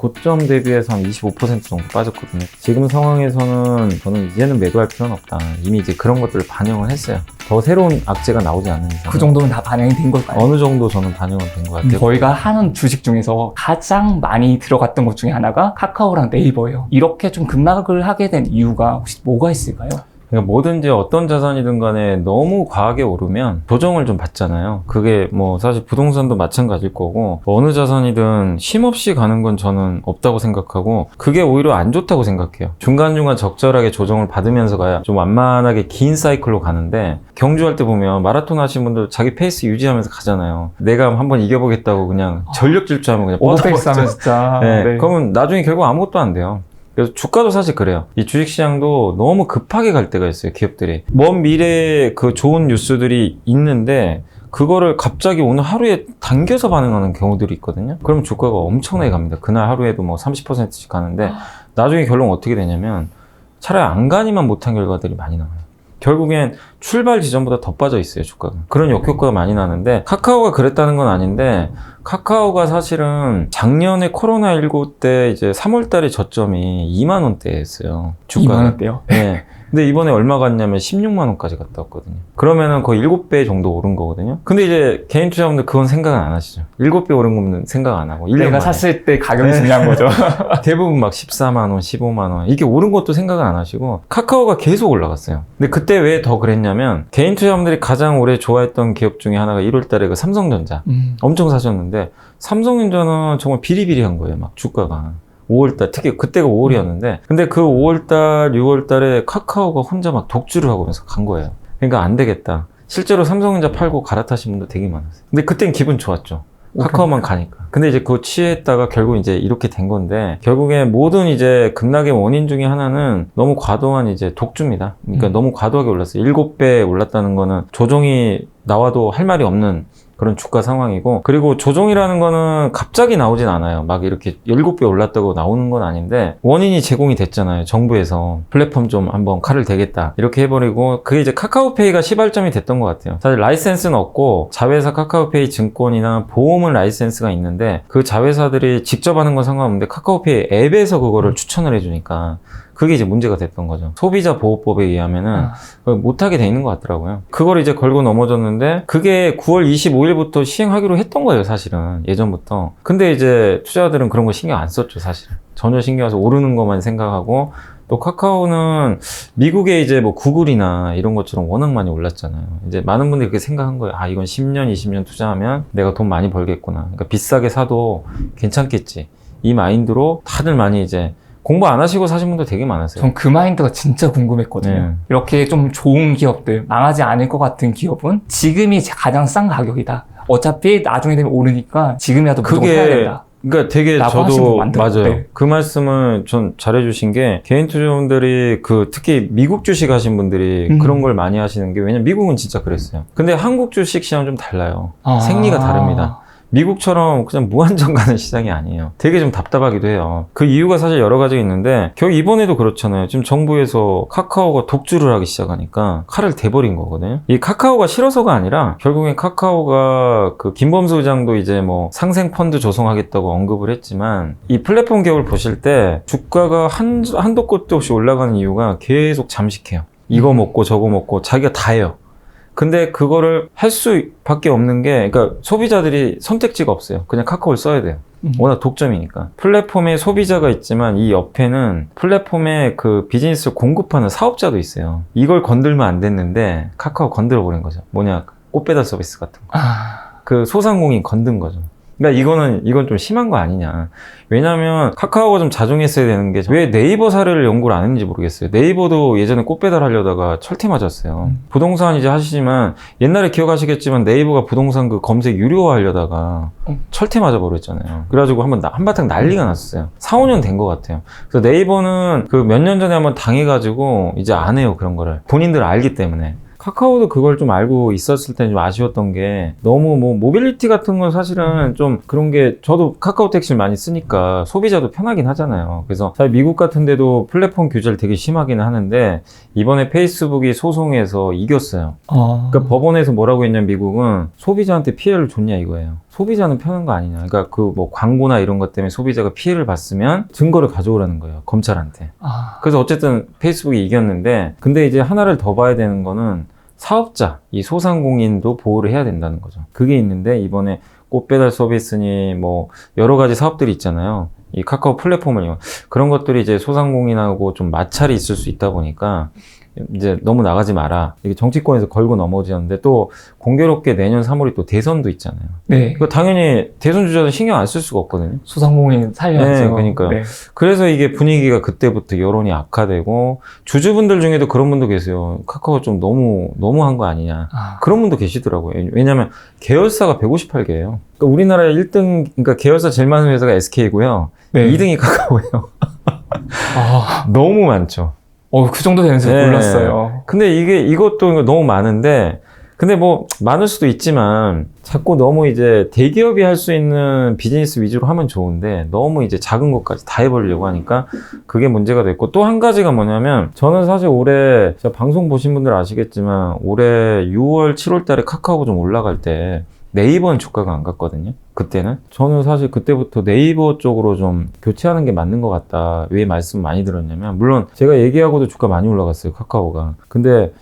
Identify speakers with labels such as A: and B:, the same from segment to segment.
A: 고점 대비해서 한 25% 정도 빠졌거든요. 지금 상황에서는 저는 이제는 매도할 필요는 없다. 이미 이제 그런 것들을 반영을 했어요. 더 새로운 악재가 나오지 않는 이상
B: 그 정도면 다 반영이 된 걸까요?
A: 어느 정도 저는 반영은 된 것 같아요.
B: 저희가 하는 주식 중에서 가장 많이 들어갔던 것 중에 하나가 카카오랑 네이버예요. 이렇게 좀 급락을 하게 된 이유가 혹시 뭐가 있을까요?
A: 그러니까 뭐든지 어떤 자산이든 간에 너무 과하게 오르면 조정을 좀 받잖아요. 그게 뭐 사실 부동산도 마찬가지일 거고 어느 자산이든 쉼없이 가는 건 저는 없다고 생각하고 그게 오히려 안 좋다고 생각해요. 중간중간 적절하게 조정을 받으면서 가야 좀 완만하게 긴 사이클로 가는데 경주할 때 보면 마라톤 하시는 분들 자기 페이스 유지하면서 가잖아요. 내가 한번 이겨보겠다고 그냥 전력 질주하면 그냥
B: 오버페이스 하면 진짜.
A: 네.
B: 네.
A: 그러면 나중에 결국 아무것도 안 돼요. 그래서 주가도 사실 그래요. 이 주식시장도 너무 급하게 갈 때가 있어요, 기업들이. 먼 미래에 그 좋은 뉴스들이 있는데 그거를 갑자기 오늘 하루에 당겨서 반응하는 경우들이 있거든요. 그럼 주가가 엄청나게 갑니다. 그날 하루에도 뭐 30%씩 가는데 나중에 결론 어떻게 되냐면 차라리 안간히만 못한 결과들이 많이 나와요. 결국엔 출발 지점보다 더 빠져 있어요, 주가가. 그런 역효과가 많이 나는데 카카오가 그랬다는 건 아닌데 카카오가 사실은 작년에 코로나19 때 이제 3월 달에 저점이 2만 원대였어요. 주가가.
B: 2만 원대요?
A: 네. 근데 이번에 얼마 갔냐면 16만 원까지 갔다 왔거든요. 그러면은 거의 7배 정도 오른 거거든요. 근데 이제 개인 투자자분들 그건 생각은 안 하시죠. 7배 오른 거는 생각 안 하고 1년
B: 내가
A: 만에.
B: 샀을 때 가격이 중요한 거죠.
A: 대부분 막 14만 원, 15만 원 이게 오른 것도 생각을 안 하시고 카카오가 계속 올라갔어요. 근데 그때 왜 더 그랬냐면 개인 투자자분들이 가장 오래 좋아했던 기업 중에 하나가 1월 달에 그 삼성전자 엄청 사셨는데 삼성전자는 정말 비리비리한 거예요. 막 주가가. 5월달, 특히 그때가 5월이었는데, 근데 그 5월달, 6월달에 카카오가 혼자 막 독주를 하면서 간 거예요. 그러니까 안 되겠다. 실제로 삼성전자 팔고 갈아타신 분도 되게 많았어요. 근데 그땐 기분 좋았죠. 카카오만 가니까. 근데 이제 그거 취했다가 결국 이제 이렇게 된 건데, 결국에 모든 이제 급락의 원인 중에 하나는 너무 과도한 이제 독주입니다. 그러니까 너무 과도하게 올랐어요. 7배 올랐다는 거는 조정이 나와도 할 말이 없는 그런 주가 상황이고, 그리고 조정이라는 거는 갑자기 나오진 않아요. 막 이렇게 7배 올랐다고 나오는 건 아닌데 원인이 제공이 됐잖아요. 정부에서 플랫폼 좀 한번 칼을 대겠다 이렇게 해버리고, 그게 이제 카카오페이가 시발점이 됐던 것 같아요. 사실 라이센스는 없고 자회사 카카오페이 증권이나 보험은 라이센스가 있는데 그 자회사들이 직접 하는 건 상관없는데 카카오페이 앱에서 그거를 추천을 해주니까 그게 이제 문제가 됐던 거죠. 소비자 보호법에 의하면은 못하게 돼 있는 것 같더라고요. 그걸 이제 걸고 넘어졌는데 그게 9월 25일부터 시행하기로 했던 거예요, 사실은. 예전부터. 근데 이제 투자자들은 그런 거 신경 안 썼죠, 사실은. 전혀 신경 안 써서 오르는 것만 생각하고, 또 카카오는 미국의 이제 뭐 구글이나 이런 것처럼 워낙 많이 올랐잖아요. 이제 많은 분들이 그렇게 생각한 거예요. 아, 이건 10년, 20년 투자하면 내가 돈 많이 벌겠구나. 그러니까 비싸게 사도 괜찮겠지. 이 마인드로 다들 많이 이제 공부 안 하시고 사신 분도 되게 많았어요.
B: 전 그 마인드가 진짜 궁금했거든요.
A: 네.
B: 이렇게 좀 좋은 기업들, 망하지 않을 것 같은 기업은 지금이 가장 싼 가격이다. 어차피 나중에 되면 오르니까 지금이라도 무조건 해야 된다.
A: 그러니까 되게
B: 라고 하신 분
A: 저도
B: 많더라고요.
A: 맞아요.
B: 네.
A: 그 말씀을 전 잘해주신 게 개인 투자분들이 그 특히 미국 주식 하신 분들이 그런 걸 많이 하시는 게, 왜냐면 미국은 진짜 그랬어요. 근데 한국 주식 시장은 좀 달라요. 생리가 다릅니다. 미국처럼 그냥 무한정 가는 시장이 아니에요. 되게 좀 답답하기도 해요. 그 이유가 사실 여러 가지가 있는데 결국 이번에도 그렇잖아요. 지금 정부에서 카카오가 독주를 하기 시작하니까 칼을 대버린 거거든요. 이 카카오가 싫어서가 아니라 결국엔 카카오가 그 김범수 의장도 이제 뭐 상생 펀드 조성하겠다고 언급을 했지만 이 플랫폼 기업을 보실 때 주가가 한도 끝도 없이 올라가는 이유가 계속 잠식해요. 이거 먹고 저거 먹고 자기가 다 해요. 근데 그거를 할 수밖에 없는 게, 그러니까 소비자들이 선택지가 없어요. 그냥 카카오를 써야 돼요. 워낙 독점이니까. 플랫폼에 소비자가 있지만 이 옆에는 플랫폼에 그 비즈니스를 공급하는 사업자도 있어요. 이걸 건들면 안 됐는데 카카오 건드려 버린 거죠. 뭐냐, 꽃배달 서비스 같은 거. 그 소상공인 건든 거죠. 그러니까 이건 좀 심한 거 아니냐. 왜냐면 카카오가 좀 자중했어야 되는 게, 왜 네이버 사례를 연구를 안 했는지 모르겠어요. 네이버도 예전에 꽃배달 하려다가 철퇴 맞았어요. 부동산 이제 하시지만 옛날에 기억하시겠지만 네이버가 부동산 그 검색 유료화 하려다가 철퇴 맞아 버렸잖아요. 그래가지고 한바탕 난리가 났었어요. 4, 5년 된 것 같아요. 그래서 네이버는 그 몇 년 전에 한번 당해가지고 이제 안 해요, 그런 거를. 본인들 알기 때문에. 카카오도 그걸 좀 알고 있었을 때는 좀 아쉬웠던 게 너무 뭐 모빌리티 같은 건 사실은 좀 그런 게 저도 카카오 택시를 많이 쓰니까 소비자도 편하긴 하잖아요. 그래서 사실 미국 같은 데도 플랫폼 규제를 되게 심하기는 하는데 이번에 페이스북이 소송해서 이겼어요. 그러니까 법원에서 뭐라고 했냐면 미국은 소비자한테 피해를 줬냐 이거예요. 소비자는 편한 거 아니냐. 그러니까 그 뭐 광고나 이런 것 때문에 소비자가 피해를 봤으면 증거를 가져오라는 거예요. 검찰한테. 그래서 어쨌든 페이스북이 이겼는데 근데 이제 하나를 더 봐야 되는 거는 사업자, 이 소상공인도 보호를 해야 된다는 거죠. 그게 있는데 이번에 꽃배달 서비스니 뭐 여러 가지 사업들이 있잖아요. 이 카카오 플랫폼을 이용 그런 것들이 이제 소상공인하고 좀 마찰이 있을 수 있다 보니까 이제 너무 나가지 마라. 이게 정치권에서 걸고 넘어지는데 또 공교롭게 내년 3월이 또 대선도 있잖아요.
B: 네.
A: 그 당연히 대선 주자도 신경 안 쓸 수가 없거든요.
B: 소상공인 살려야죠.
A: 네, 그러니까요.
B: 네.
A: 그래서 이게 분위기가 그때부터 여론이 악화되고 주주분들 중에도 그런 분도 계세요. 카카오 좀 너무한 거 아니냐. 그런 분도 계시더라고요. 왜냐하면 계열사가 158개예요. 그러니까 우리나라의 1등, 그러니까 계열사 제일 많은 회사가 SK고요.
B: 네.
A: 2등이 카카오예요. 너무 많죠.
B: 그 정도 되는 줄 몰랐어요.
A: 근데 이것도 너무 많은데, 근데 뭐, 많을 수도 있지만, 자꾸 너무 이제 대기업이 할 수 있는 비즈니스 위주로 하면 좋은데, 너무 이제 작은 것까지 다 해보려고 하니까, 그게 문제가 됐고, 또 한 가지가 뭐냐면, 저는 사실 올해, 방송 보신 분들 아시겠지만, 올해 6월, 7월 달에 카카오가 좀 올라갈 때, 네이버는 주가가 안 갔거든요. 그때는. 저는 사실 그때부터 네이버 쪽으로 좀 교체하는 게 맞는 것 같다. 왜 말씀 많이 들었냐면, 물론 제가 얘기하고도 주가 많이 올라갔어요. 카카오가. 근데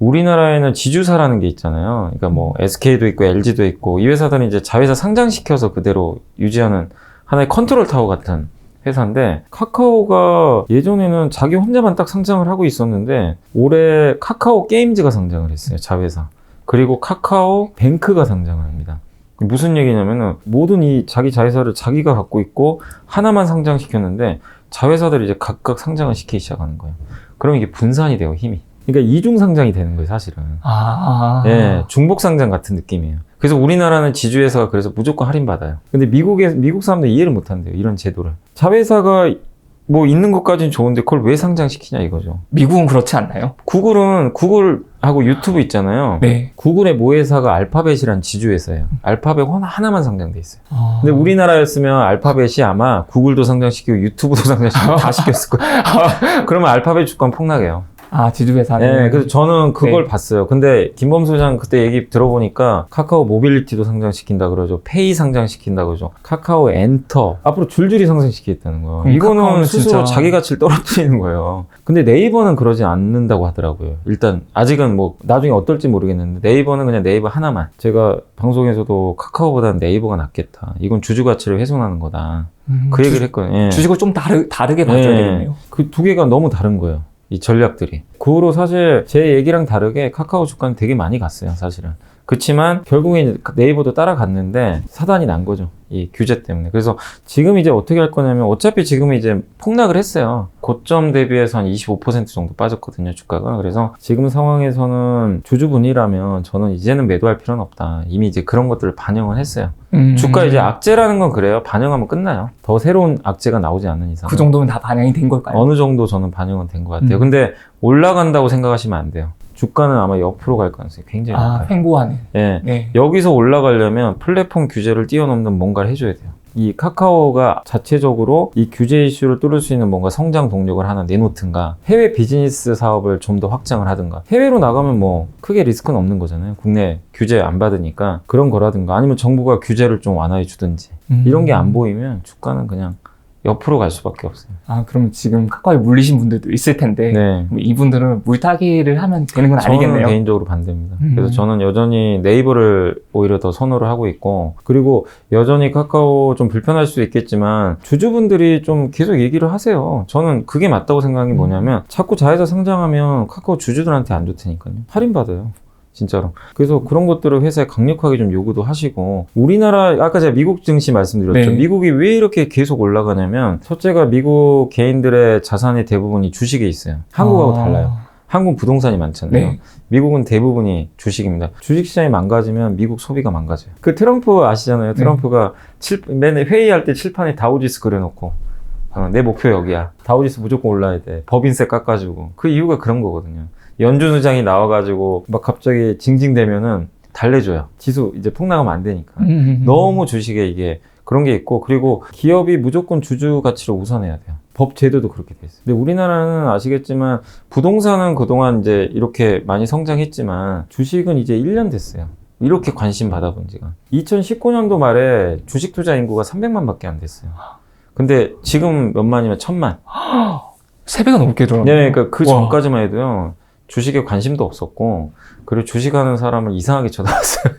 A: 우리나라에는 지주사라는 게 있잖아요. 그러니까 뭐 SK도 있고 LG도 있고 이 회사들은 이제 자회사 상장시켜서 그대로 유지하는 하나의 컨트롤 타워 같은 회사인데 카카오가 예전에는 자기 혼자만 딱 상장을 하고 있었는데 올해 카카오 게임즈가 상장을 했어요. 자회사. 그리고 카카오 뱅크가 상장을 합니다. 무슨 얘기냐면은 모든 이 자기 자회사를 자기가 갖고 있고 하나만 상장시켰는데 자회사들이 이제 각각 상장을 시키기 시작하는 거예요. 그럼 이게 분산이 돼요, 힘이. 그러니까 이중 상장이 되는 거예요, 사실은. 예, 중복 상장 같은 느낌이에요. 그래서 우리나라는 지주회사가 그래서 무조건 할인받아요. 근데 미국 사람들 이해를 못 한대요, 이런 제도를. 자회사가 뭐 있는 것까지는 좋은데 그걸 왜 상장시키냐 이거죠.
B: 미국은 그렇지 않나요?
A: 구글하고 유튜브 있잖아요.
B: 네.
A: 구글의 모회사가 알파벳이란 지주회사예요. 알파벳 하나만 상장돼 있어요. 근데 우리나라였으면 알파벳이 아마 구글도 상장시키고 유튜브도 상장시키고 다 시켰을 거예요. 그러면 알파벳 주가는 폭락해요.
B: 지주회사는.
A: 네, 그래서 저는 그걸 봤어요. 근데 김범수 회장 그때 얘기 들어보니까 카카오 모빌리티도 상장시킨다 그러죠. 페이 상장시킨다 그러죠. 카카오 엔터 앞으로 줄줄이 상장시키겠다는 거예요. 이거는 스스로 자기 가치를 떨어뜨리는 거예요. 근데 네이버는 그러지 않는다고 하더라고요. 일단 아직은 뭐 나중에 어떨지 모르겠는데 네이버는 그냥 네이버 하나만. 제가 방송에서도 카카오보다는 네이버가 낫겠다. 이건 주주 가치를 훼손하는 거다. 그 얘기를 했거든요. 예.
B: 주식을 좀 다르게 봐줘야 되겠네요.
A: 그 두 개가 너무 다른 거예요. 이 전략들이. 그 후로 사실 제 얘기랑 다르게 카카오 주가는 되게 많이 갔어요, 사실은. 그렇지만 결국에 네이버도 따라갔는데 사단이 난 거죠. 이 규제 때문에. 그래서 지금 이제 어떻게 할 거냐면 어차피 지금 이제 폭락을 했어요. 고점 대비해서 한 25% 정도 빠졌거든요, 주가가. 그래서 지금 상황에서는 주주분이라면 저는 이제는 매도할 필요는 없다. 이미 이제 그런 것들을 반영을 했어요. 주가 이제 악재라는 건 그래요. 반영하면 끝나요. 더 새로운 악재가 나오지 않는 이상.
B: 그 정도면 다 반영이 된 걸까요?
A: 어느 정도 저는 반영은 된 것 같아요. 근데 올라간다고 생각하시면 안 돼요. 주가는 아마 옆으로 갈 가능성이 굉장히 높아요.
B: 횡보하는.
A: 예.
B: 네.
A: 여기서 올라가려면 플랫폼 규제를 뛰어넘는 뭔가를 해줘야 돼요. 이 카카오가 자체적으로 이 규제 이슈를 뚫을 수 있는 뭔가 성장 동력을 하나 내놓든가 해외 비즈니스 사업을 좀 더 확장을 하든가 해외로 나가면 뭐 크게 리스크는 없는 거잖아요. 국내 규제 안 받으니까 그런 거라든가 아니면 정부가 규제를 좀 완화해 주든지 이런 게 안 보이면 주가는 그냥 옆으로 갈 수밖에 없어요.
B: 그럼 지금 카카오에 물리신 분들도 있을 텐데
A: 네.
B: 이분들은 물타기를 하면 되는 건
A: 저는
B: 아니겠네요.
A: 개인적으로 반대입니다. 그래서 저는 여전히 네이버를 오히려 더 선호를 하고 있고 그리고 여전히 카카오 좀 불편할 수도 있겠지만 주주분들이 좀 계속 얘기를 하세요. 저는 그게 맞다고 생각한 게 뭐냐면 자꾸 자회사 상장하면 카카오 주주들한테 안 좋다니까요. 할인받아요. 진짜로. 그래서 그런 것들을 회사에 강력하게 좀 요구도 하시고 우리나라 아까 제가 미국 증시 말씀드렸죠.
B: 네.
A: 미국이 왜 이렇게 계속 올라가냐면 첫째가 미국 개인들의 자산의 대부분이 주식에 있어요. 한국하고 달라요. 한국 부동산이 많잖아요.
B: 네.
A: 미국은 대부분이 주식입니다. 주식시장이 망가지면 미국 소비가 망가져요. 그 트럼프 아시잖아요. 트럼프가 맨날 회의할 때 칠판에 다우지수 그려놓고 내 목표 여기야. 다우지수 무조건 올라야 돼. 법인세 깎아주고. 그 이유가 그런 거거든요. 연준 의장이 나와가지고 막 갑자기 징징대면은 달래줘요. 지수 이제 폭락하면 안 되니까. 너무 주식에 이게 그런 게 있고, 그리고 기업이 무조건 주주 가치를 우선해야 돼요. 법 제도도 그렇게 돼 있어요. 근데 우리나라는 아시겠지만 부동산은 그동안 이제 이렇게 많이 성장했지만 주식은 이제 1년 됐어요. 이렇게 관심 받아본 지가. 2019년도 말에 주식 투자 인구가 300만 밖에 안 됐어요. 근데 지금 몇 만이면 1000만.
B: 3배가 넘게 들어.
A: 네, 그러니까 그 전까지만 해도요. 주식에 관심도 없었고, 그리고 주식하는 사람을 이상하게 쳐다봤어요.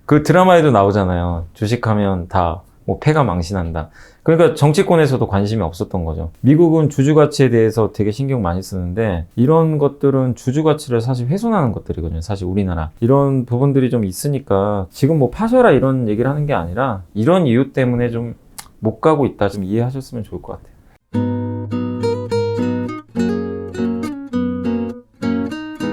A: 그 드라마에도 나오잖아요. 주식하면 다 뭐 패가 망신한다. 그러니까 정치권에서도 관심이 없었던 거죠. 미국은 주주 가치에 대해서 되게 신경 많이 쓰는데 이런 것들은 주주 가치를 사실 훼손하는 것들이거든요. 사실 우리나라 이런 부분들이 좀 있으니까 지금 뭐 파셔라 이런 얘기를 하는 게 아니라 이런 이유 때문에 좀 못 가고 있다. 좀 이해하셨으면 좋을 것 같아요.